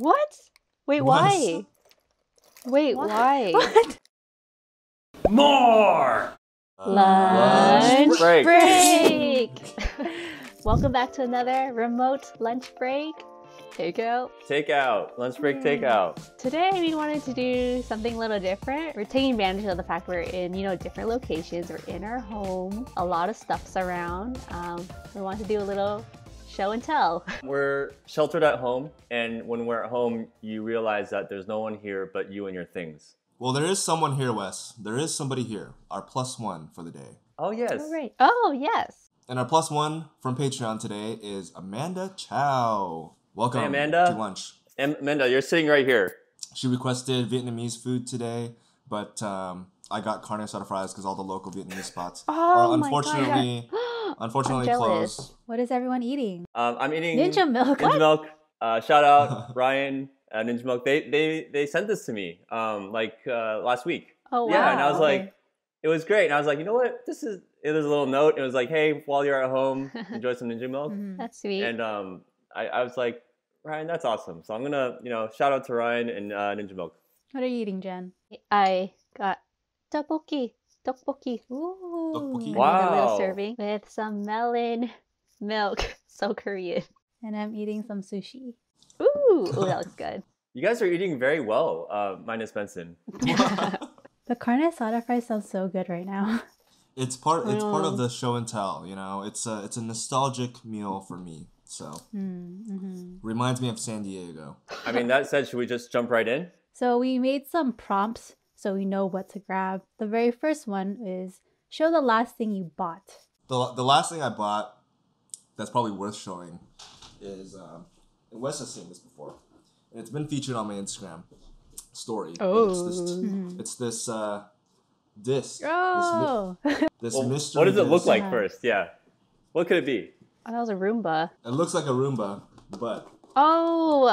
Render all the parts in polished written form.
What? Wait, why? Wait, why? What? More! Lunch break. break! Welcome back to another remote lunch break. Takeout. Takeout. Lunch break takeout. Today we wanted to do something a little different. We're taking advantage of the fact we're in, different locations. We're in our home. A lot of stuff's around. We want to do a little show and tell. We're sheltered at home, and when we're at home, you realize that there's no one here but you and your things. Well, there is someone here, Wes. There is somebody here. Our +1 for the day. Oh, yes. Oh, right. Oh, yes. And our +1 from Patreon today is Amanda Chow. Welcome Hey, Amanda. to lunch. Amanda, you're sitting right here. She requested Vietnamese food today, but I got carne asada fries because all the local Vietnamese spots are unfortunately closed. What is everyone eating? I'm eating Ninja milk. Ninja milk. Shout out Ryan, Ninja milk. They sent this to me last week. Oh, wow. Yeah, and I was Okay. like, it was great. And I was like, you know what? It was a little note. It was like, hey, while you're at home, enjoy some Ninja milk. That's sweet. And I was like, Ryan, that's awesome. So I'm gonna, shout out to Ryan and Ninja milk. What are you eating, Jen? I got tteokbokki. Ooh. Tteokbokki. Wow. A little serving with some melon milk. So Korean. And I'm eating some sushi. Ooh, that looks good. You guys are eating very well, minus Benson. The carne asada fries sounds so good right now. It's part of the show and tell. It's a nostalgic meal for me. So reminds me of San Diego. I mean, that said, should we just jump right in? So we made some prompts so we know what to grab. The very first one is show the last thing you bought. The last thing I bought that's probably worth showing is and Wes has seen this before, and it's been featured on my Instagram story. Oh. It's this disc. Oh! This Well, mystery. what does it look disc. like first? Yeah. What could it be? Oh, that was a Roomba. It looks like a Roomba, but Oh,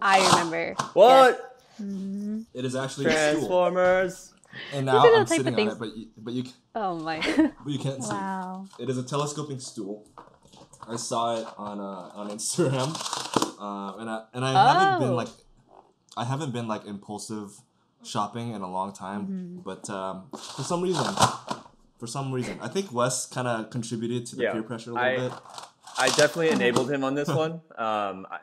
I remember. What? it is actually a stool. Transformers. And now These are the I'm type of sitting on things- it, but you Oh my. can't see. Wow. It is a telescoping stool. I saw it on Instagram, and I haven't been like impulsive shopping in a long time. But for some reason, I think Wes kind of contributed to the peer pressure a little bit. I definitely enabled him on this one.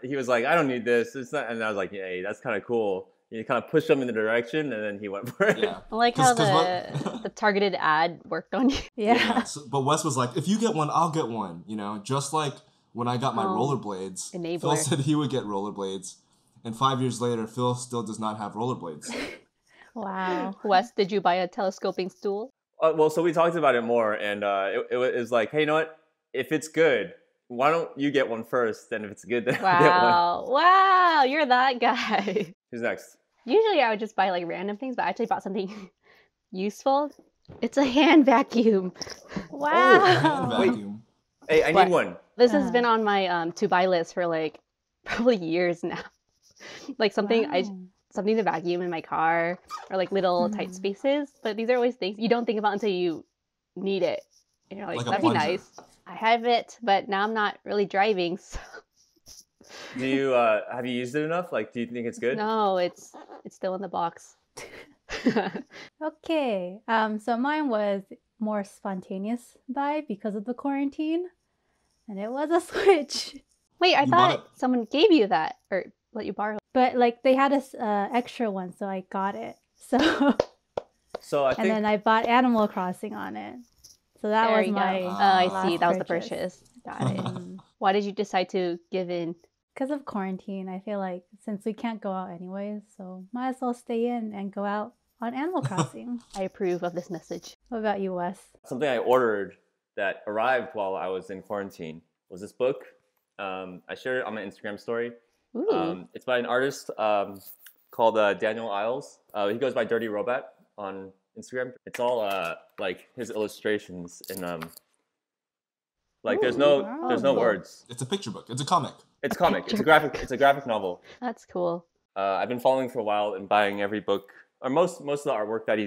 He was like, I don't need this. It's not, and I was like, hey, that's kind of cool. You kind of pushed him in the direction, and then he went for it. Yeah. I like how 'Cause the targeted ad worked on you. Yeah. But Wes was like, if you get one, I'll get one. Just like when I got my Oh, rollerblades, Phil enabler. said he would get rollerblades. And 5 years later, Phil still does not have rollerblades. Wow. Wes, did you buy a telescoping stool? Well, so we talked about it more, and it was like, hey, you know what? If it's good, why don't you get one first? Then if it's good, then I'll get one. Wow. Wow, you're that guy. Who's next? Usually I would just buy like random things, but I actually bought something useful. It's a hand vacuum. Wow. Hand vacuum. Hey, I What? need one. This has been on my to buy list for like probably years now. Like something Wow. something to vacuum in my car or like little tight spaces. But these are always things you don't think about until you need it. And you're like, Like a that'd be plunger. nice. I have it, but now I'm not really driving. So. Do you have you used it enough? Like, do you think it's good? No, it's still in the box. Okay. So mine was more spontaneous buy because of the quarantine. And it was a Switch. Wait, I You bought thought someone gave you that or let you borrow. But like they had a extra one, so I got it. So So I and think then I bought Animal Crossing on it. So that There was you go. my Oh, I see. last That was the purchase. purchase. Got it. Why did you decide to give in? Because of quarantine, I feel like since we can't go out anyways, so might as well stay in and go out on Animal Crossing. I approve of this message. What about you, Wes? something I ordered that arrived while I was in quarantine was this book. I shared it on my Instagram story. Ooh. It's by an artist called Daniel Isles. He goes by Dirty Robot on Instagram. It's all like his illustrations and like there's no wow. words. It's a picture book. It's a comic. It's comic. It's a graphic novel. That's cool. I've been following for a while and buying every book or most of the artwork that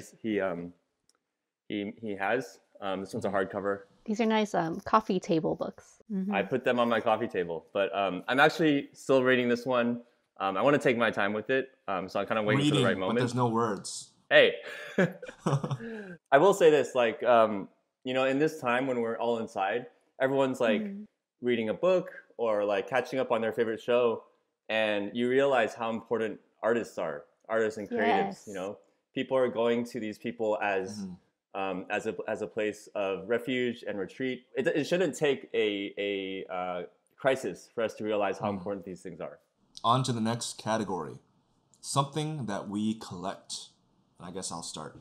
he has. This one's a hardcover. These are nice coffee table books. Mhm. I put them on my coffee table, but I'm actually still reading this one. I want to take my time with it, so I'm kind of waiting for the right But moment. there's no words. Hey, I will say this, like, you know, in this time when we're all inside, everyone's like reading a book or like catching up on their favorite show, and you realize how important artists are, artists and creatives. Yes. You know, people are going to these people as a place of refuge and retreat. It shouldn't take a crisis for us to realize how important these things are. On to the next category. Something that we collect. I guess I'll start.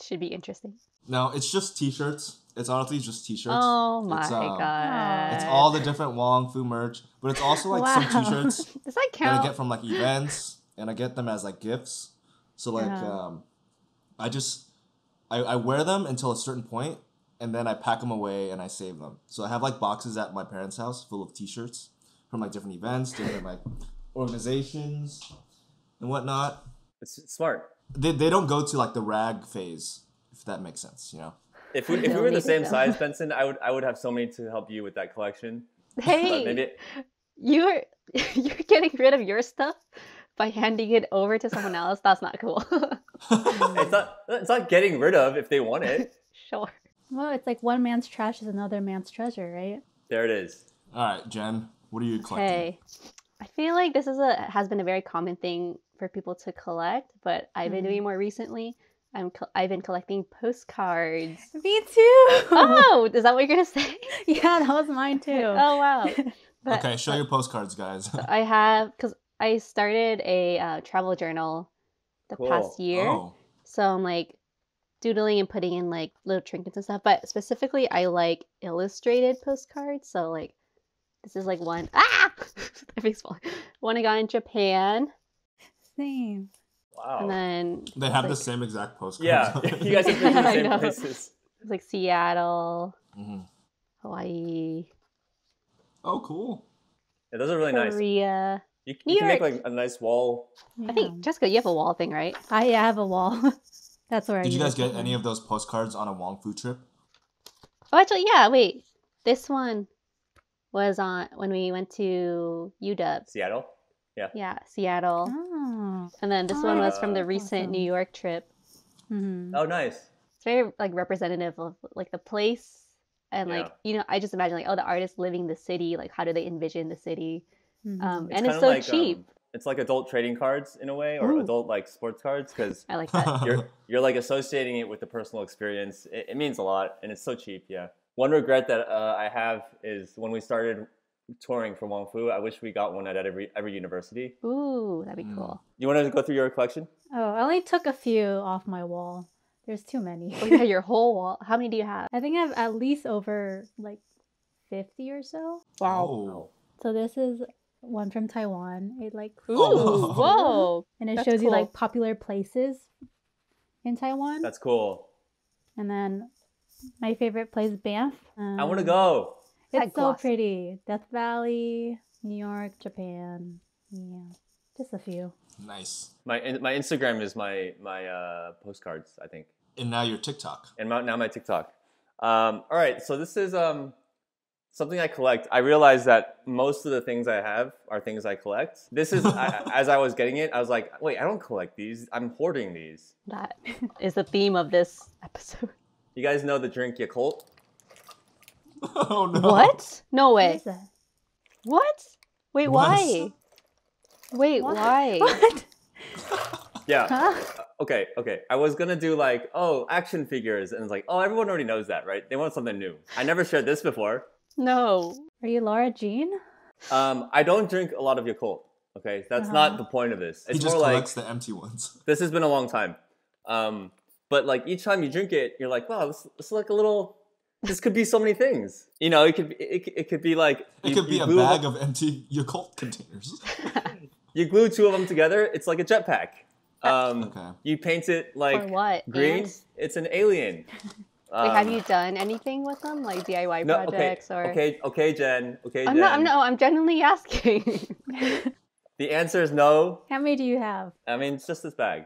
Should be interesting. No, it's just t-shirts. It's honestly just t-shirts. Oh my It's god. all the different Wong Fu merch, but it's also like some t-shirts Does that that count? I get from like events, and I get them as like gifts. So like, I wear them until a certain point, and then I pack them away and I save them. So I have like boxes at my parents' house full of t-shirts from like different events, different like organizations and whatnot. It's smart. They don't go to like the rag phase, if that makes sense, you know. If we were the same size, Benson, I would have so many to help you with that collection. But Hey, maybe you're getting rid of your stuff by handing it over to someone else. That's not cool. it's not getting rid of if they want it. Sure. Well, it's like one man's trash is another man's treasure, right? There it is. All right, Jen, what are you collecting? Hey, I feel like this has been a very common thing for people to collect, but I've been doing more recently. I've been collecting postcards. Me too. Oh, is that what you're gonna say? Yeah, that was mine too. Oh wow. But Okay, show your postcards, guys. I have, because I started a travel journal the Cool. past year, Oh, so I'm like doodling and putting in like little trinkets and stuff. But specifically, I like illustrated postcards. So like, this is like one. Everything's falling. One I got in Japan, Same. Wow. and then they it's have like, the same exact postcards. Yeah, you guys have been to the I same know. places. it's like Seattle, Mhm. Hawaii, Oh, cool. Yeah, those are really nice. Korea. You New can make York. like a nice wall. I think Jessica, you have a wall thing, right? I have a wall. That's where I Did you use guys it get for any mine. of those postcards on a Wong Fu trip? Oh, actually, yeah. Wait, this one was on when we went to UW. Seattle. Yeah, Seattle. Oh. And then this one was from the that's recent New awesome. York trip. Mm-hmm. Oh, nice. It's very like representative of like the place, and Yeah. like, you know, I just imagine like, oh, the artist living the city, like how do they envision the city? Mm-hmm. And kinda it's so like, cheap. It's like adult trading cards in a way, or Ooh. adult like sports cards, because I like that. you're like associating it with the personal experience. It means a lot, and it's so cheap. Yeah. One regret that I have is when we started touring for Wong Fu. I wish we got one at every university. Ooh, that'd be cool. You want to go through your collection? Oh, I only took a few off my wall. There's too many. Oh, you have your whole wall. How many do you have? I think I have at least over like 50 or so. Oh. So this is one from Taiwan. It like Ooh, Oh. whoa. and it That's shows you cool. like popular places in Taiwan. That's cool. And then my favorite place, Banff. I want to go. It's That so gloss. pretty. Death Valley, New York, Japan. Yeah, just a few. Nice. My Instagram is my postcards, I think, And now your TikTok. and now my TikTok. All right, so this is something I collect. I realize that most of the things I have are things I collect. This is as I was getting it, I was like, wait, I don't collect these. I'm hoarding these. That is the theme of this episode. You guys know the drink Yakult? Oh no. What? No What way. is that? What? Wait, What? why? Wait, What? why? What? Yeah. Huh? Okay. I was gonna do like, oh, action figures, and it's like, oh, everyone already knows that, right? They want something new. I never shared this before. No. Are you Laura Jean? I don't drink a lot of Yakult. Okay, that's not the point of this. He It's just more like collects the empty ones. this has been a long time. But like each time you drink it, you're like, wow, this is like a little. This could be so many things. You know, it could be like It could be a glue bag of empty Yakult containers. You glue two of them together. It's like a jetpack. Okay. You paint it like For what? green. Ants? It's an alien. Wait, have you done anything with them, like DIY No, projects or? okay, Jen. Okay, I'm Jen. not. I'm genuinely asking. The answer is no. How many do you have? I mean, it's just this bag.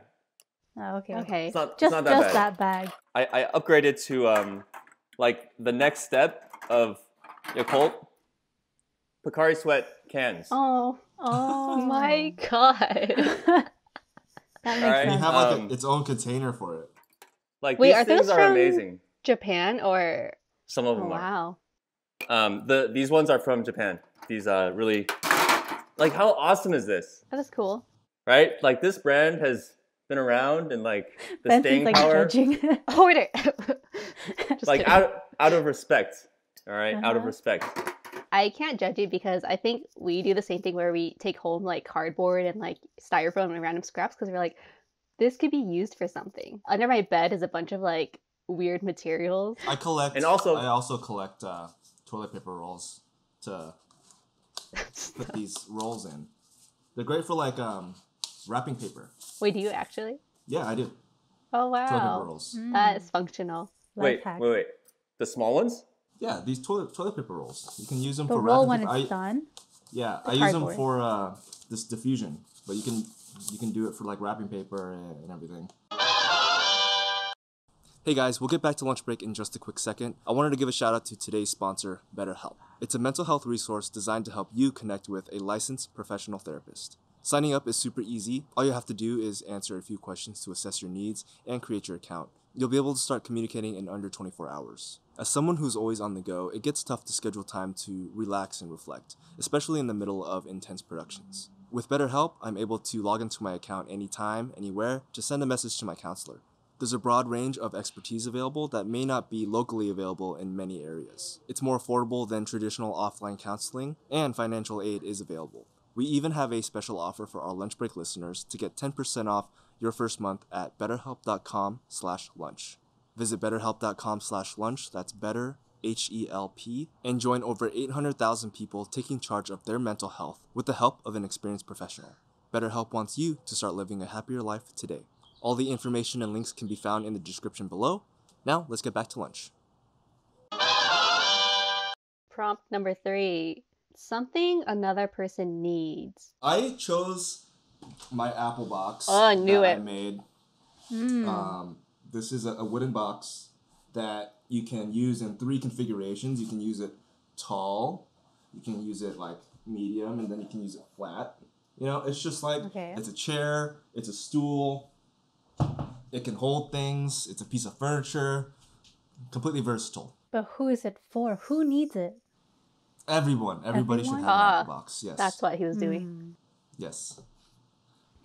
Oh, okay. Okay. It's not Just that bad. that bag. I upgraded to like the next step of Yakult Pocari Sweat cans. Oh, Oh My God. That makes Alright. You sense. have like its own container for it. Like Wait, these are things those are from amazing. Japan or? Some of Oh them are. wow, These ones are from Japan. These really, like, how awesome is this? that is cool. Right? Like, this brand has been around, and like the Benson's staying like power, judging. Oh wait, just like kidding. out of respect. All right, out of Uh-huh. respect. I can't judge you because I think we do the same thing where we take home like cardboard and like styrofoam and random scraps because we're like, this could be used for something. Under my bed is a bunch of like weird materials. I also collect toilet paper rolls to put these rolls in. They're great for like wrapping paper. Wait, do you actually? Yeah, I do. Oh Toilet paper wow, rolls. that is functional. Life Wait, hack. wait. The small ones? Yeah, these toilet paper rolls. You can use them The for roll wrapping when paper. it's done. Yeah, The I use them cardboard. for this diffusion, but you can do it for like wrapping paper and everything. Hey guys, we'll get back to lunch break in just a quick second. I wanted to give a shout out to today's sponsor, BetterHelp. It's a mental health resource designed to help you connect with a licensed professional therapist. Signing up is super easy. All you have to do is answer a few questions to assess your needs and create your account. You'll be able to start communicating in under 24 hours. As someone who's always on the go, it gets tough to schedule time to relax and reflect, especially in the middle of intense productions. With BetterHelp, I'm able to log into my account anytime, anywhere, to send a message to my counselor. There's a broad range of expertise available that may not be locally available in many areas. It's more affordable than traditional offline counseling, and financial aid is available. We even have a special offer for our lunch break listeners to get 10% off your first month at betterhelp.com/lunch. Visit betterhelp.com/lunch, that's better, HELP, and join over 800,000 people taking charge of their mental health with the help of an experienced professional. BetterHelp wants you to start living a happier life today. All the information and links can be found in the description below. Now, let's get back to lunch. Prompt number 3. Something another person needs. I chose my Apple box Oh, I knew that it. I made. Mm. This is a wooden box that you can use in 3 configurations. You can use it tall, you can use it like medium, and then you can use it flat. You know, it's just like, Okay. It's a chair, it's a stool, it can hold things, it's a piece of furniture, completely versatile. But who is it for? Who needs it? Everybody should have Everyone? an Apple box, yes. That's what he was doing. Mm. Yes,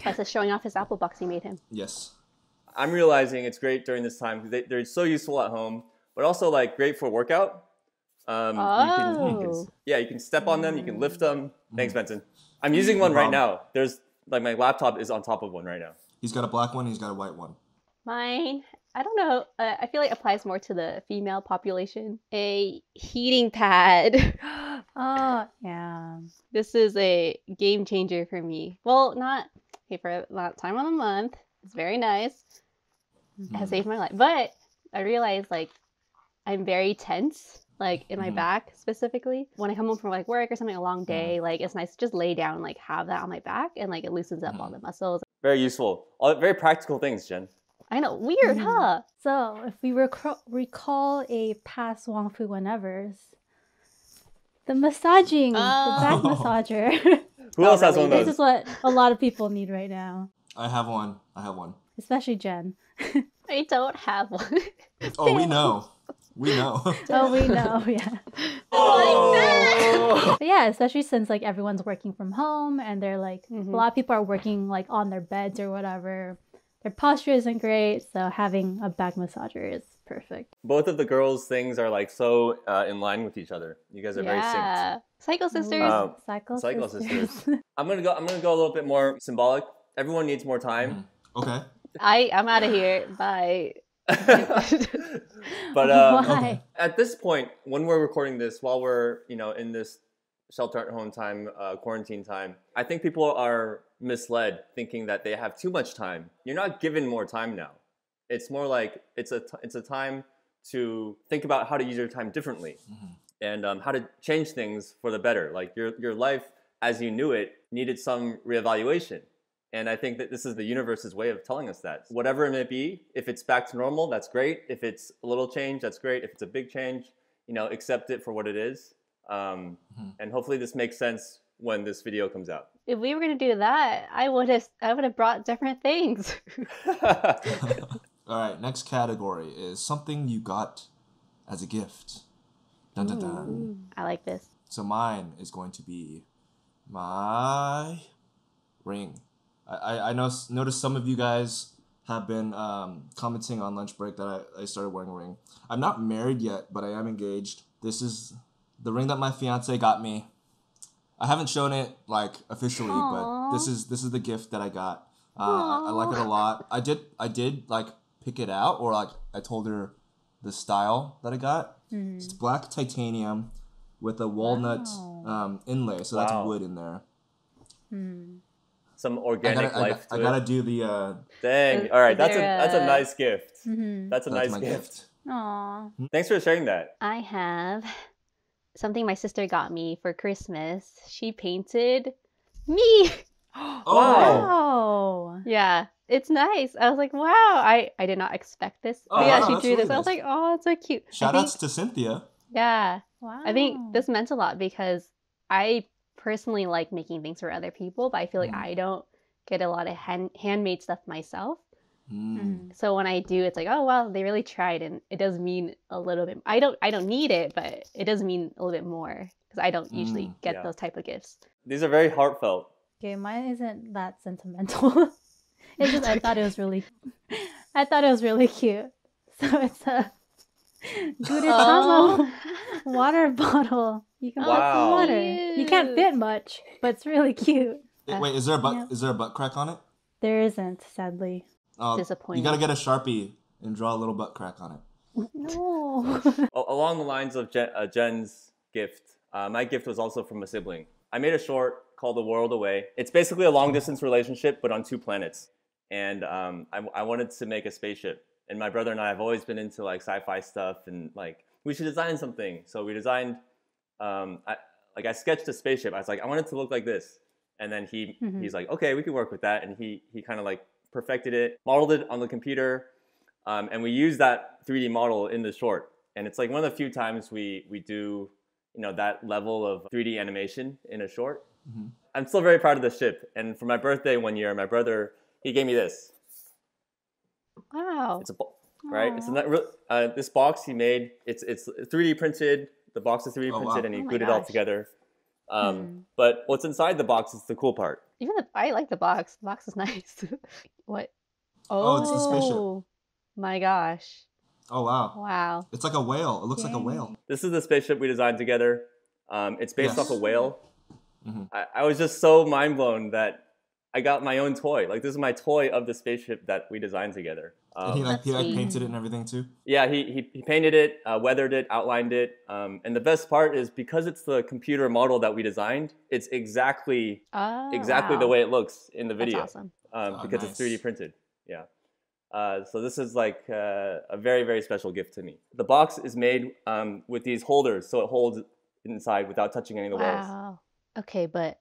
That's just showing off his Apple box he made him. yes. I'm realizing it's great during this time because they're so useful at home, but also like great for workout. You can step on them, you can lift them. Thanks, Benson. I'm using one right now. There's like my laptop is on top of one right now. He's got a black one, he's got a white one. Mine, I don't know. I feel like applies more to the female population. A heating pad. Oh, yeah. This is a game changer for me. Well, not okay for that time of the month. It's very nice. It has saved my life. But I realized like I'm very tense, like in my back specifically. When I come home from like work or something, a long day, like it's nice to just lay down and like have that on my back and like it loosens up all the muscles. Very useful. All very practical things, Jen. I know, weird, huh? So, if we recall a past Wong Fu whenevers, the massaging, the back massager. Who else has one of This those? is what a lot of people need right now, I have one. especially Jen. I don't have one. Oh, we know. We know. Oh, we know, yeah. But yeah, especially since like everyone's working from home and they're like a lot of people are working like on their beds or whatever. Their posture isn't great, so having a back massager is perfect. Both of the girls' things are like so in line with each other. You guys are very synced. Yeah. Psycho Sisters. Psycho Sisters. I'm gonna go a little bit more symbolic. Everyone needs more time. Okay. I'm out of here. Bye. But Why? at this point, when we're recording this, while we're in this shelter at home time, quarantine time, I think people are misled thinking that they have too much time. You're not given more time now. It's more like it's a time to think about how to use your time differently and how to change things for the better. Like your life as you knew it needed some reevaluation. And I think that this is the universe's way of telling us that. Whatever it may be, if it's back to normal, that's great. If it's a little change, that's great. If it's a big change, accept it for what it is. And hopefully this makes sense when this video comes out. If we were gonna do that, I would have brought different things. All right, next category is something you got as a gift. Dun dun dun. I like this. So mine is going to be my ring. I noticed some of you guys have been commenting on lunch break that I started wearing a ring. I'm not married yet, but I am engaged. This is the ring that my fiance got me. I haven't shown it like officially, Aww. but this is the gift that I got. I like it a lot. I did like pick it out, or like I told her the style that I got. It's black titanium with a walnut inlay, so that's wood in there. Some organic life to I it. gotta do the. Dang! All right, that's there a nice gift. Mm-hmm. That's a nice my gift. Aw. Thanks for sharing that. I have something my sister got me for Christmas. She painted me. Oh, Wow. Yeah, it's nice. I was like, wow. I did not expect this. Oh, But yeah, wow, she that's drew really this. I was nice. like, oh, it's so cute. shout outs to Cynthia. Yeah. Wow. I think this meant a lot because I personally like making things for other people, but I feel like I don't get a lot of handmade stuff myself. So when I do, it's like, oh wow, they really tried, and it does mean a little bit. I don't need it, but it does mean a little bit more because I don't usually get those type of gifts. These are very heartfelt. Okay, mine isn't that sentimental. It's just I thought it was really cute. So it's a Gudetama water bottle. You can put some Wow. water. You can't fit much, but it's really cute. Wait, is there a butt? Yeah. Is there a butt crack on it? There isn't, sadly. Oh, Disappointing. You gotta get a Sharpie and draw a little butt crack on it. No. Along the lines of Jen's gift, my gift was also from a sibling. I made a short called The World Away. It's basically a long distance relationship, but on 2 planets. And I wanted to make a spaceship. And my brother and I have always been into like sci-fi stuff, and like we should design something. So we designed, I sketched a spaceship. I was like, I want it to look like this. And then he's like, okay, we can work with that. And he kind of like perfected it, modeled it on the computer, and we used that 3D model in the short. And it's like one of the few times we do, that level of 3D animation in a short. I'm still very proud of the ship. And for my birthday one year, my brother, he gave me this. Wow. It's right. It's not this box he made. It's 3D printed. The box is 3D printed, and he glued it all together. But what's inside the box is the cool part. Even I like the box. The box is nice. What? Oh, it's the spaceship. My gosh. Oh wow. Wow. It's like a whale. It looks like a whale. This is the spaceship we designed together. It's based off a whale. I was just so mind blown that I got my own toy. Like, this is my toy of the spaceship that we designed together. And he painted it and everything too? Yeah, he painted it, weathered it, outlined it. And the best part is because it's the computer model that we designed, it's exactly the way it looks in the video. That's awesome. Because it's 3D printed. Yeah. So this is like a very, very special gift to me. The box is made with these holders, so it holds inside without touching any of the walls. Wow. Okay, but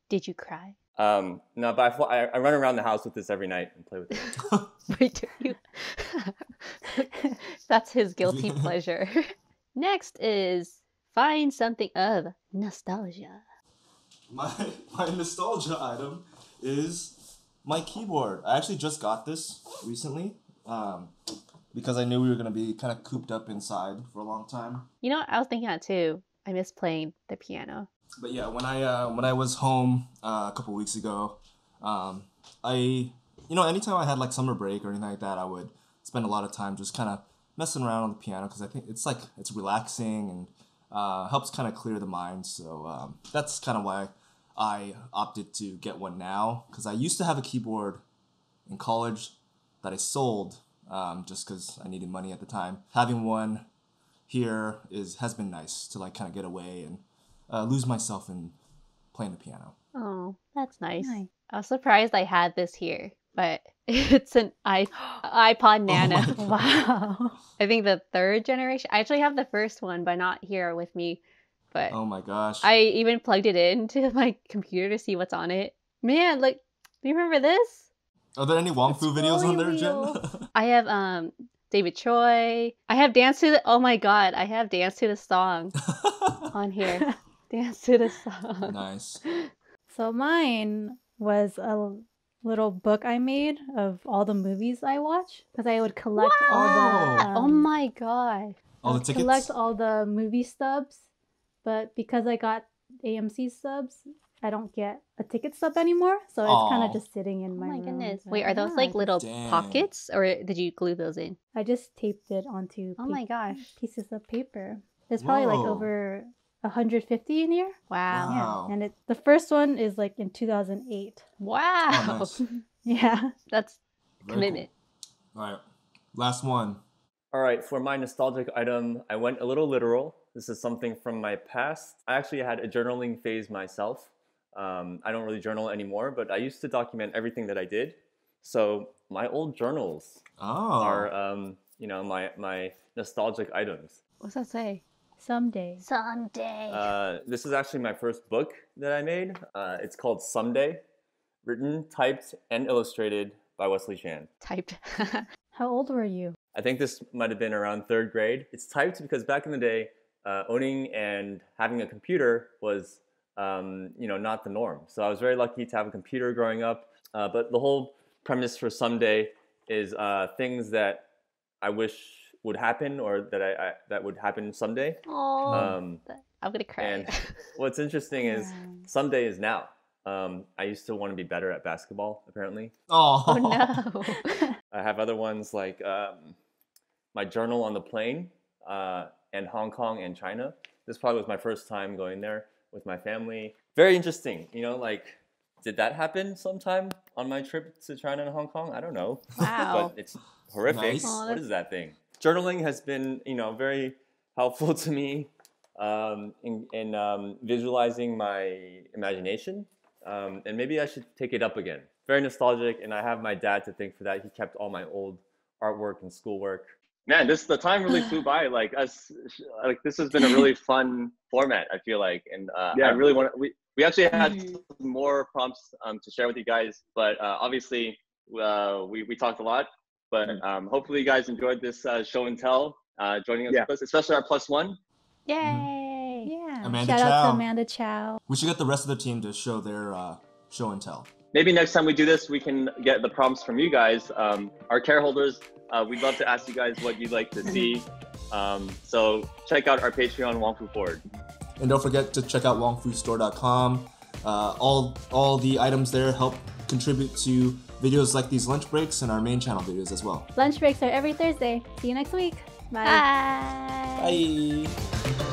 did you cry? No, but I run around the house with this every night and play with it. Wait, do you? That's his guilty pleasure. Next is find something of nostalgia. My nostalgia item is my keyboard. I actually just got this recently because I knew we were going to be kind of cooped up inside for a long time. You know, I was thinking that too. I miss playing the piano. But yeah, when I was home a couple weeks ago, anytime I had like summer break or anything like that, I would spend a lot of time just kind of messing around on the piano because I think it's relaxing and helps kind of clear the mind. So that's kind of why I opted to get one now, because I used to have a keyboard in college that I sold just because I needed money at the time. Having one here has been nice to like kind of get away and lose myself in playing the piano. Oh, that's nice. I was surprised I had this here, but it's an Ipod Nano. Oh Wow. I think the 3rd generation. I actually have the first one, but not here with me. But oh my gosh. I even plugged it into my computer to see what's on it. Man, like, do you remember this? Are there any Wong Fu videos on there, Jen? I have David Choi. I have Dance to the I have Dance to the Song on here. Dance to the Song. Nice. So mine was a little book I made of all the movies I watch because I would collect all the. Oh my god. All the I would tickets? collect all the movie stubs, but because I got AMC stubs, I don't get a ticket stub anymore. So it's kind Aw. of just sitting in Oh my my room. goodness. But Wait, are those yeah, like little Dang. pockets or did you glue those in? I just taped it onto Oh my gosh. pieces of paper. There's probably like Whoa. over 150 in here. Wow. Wow. Yeah, and the first one is like in 2008. Wow. Oh, nice. Yeah. That's Very commitment. cool. All right. Last one. All right, for my nostalgic item, I went a little literal. This is something from my past. I actually had a journaling phase myself. I don't really journal anymore, but I used to document everything that I did. So my old journals Oh. are, my nostalgic items. What's that say? Someday. Someday. This is actually my first book that I made. It's called Someday, written, typed, and illustrated by Wesley Chan. Typed. How old were you? I think this might have been around 3rd grade. It's typed because back in the day, owning and having a computer was, not the norm. So I was very lucky to have a computer growing up. But the whole premise for Someday is things that I wish would happen or that would happen someday. Oh, Um, I'm gonna cry. and what's interesting is Yeah. someday is now. I used to want to be better at basketball, apparently. Oh. Oh no. I have other ones like my journal on the plane and Hong Kong and China. This probably was my first time going there with my family. Very interesting. Did that happen sometime on my trip to China and Hong Kong? I don't know. Wow. But it's horrific. Nice. Aw, What is that thing? Journaling has been, very helpful to me in visualizing my imagination. And maybe I should take it up again. Very nostalgic, and I have my dad to thank for that. He kept all my old artwork and schoolwork. Man, the time really flew by. Like this has been a really fun format, I feel like, and I really want to. We actually had some more prompts to share with you guys, but obviously we talked a lot. But hopefully you guys enjoyed this show and tell, joining us, with us, especially our +1. Yay. Yeah. Amanda Shout out Chow. to Amanda Chow. We should get the rest of the team to show their show and tell. Maybe next time we do this, we can get the prompts from you guys, our care holders. We'd love to ask you guys what you'd like to see. So check out our Patreon, Wong Fu Forward. And don't forget to check out wongfustore.com. All the items there help contribute to videos like these lunch breaks and our main channel videos as well. Lunch breaks are every Thursday. See you next week. Bye. Bye. Bye.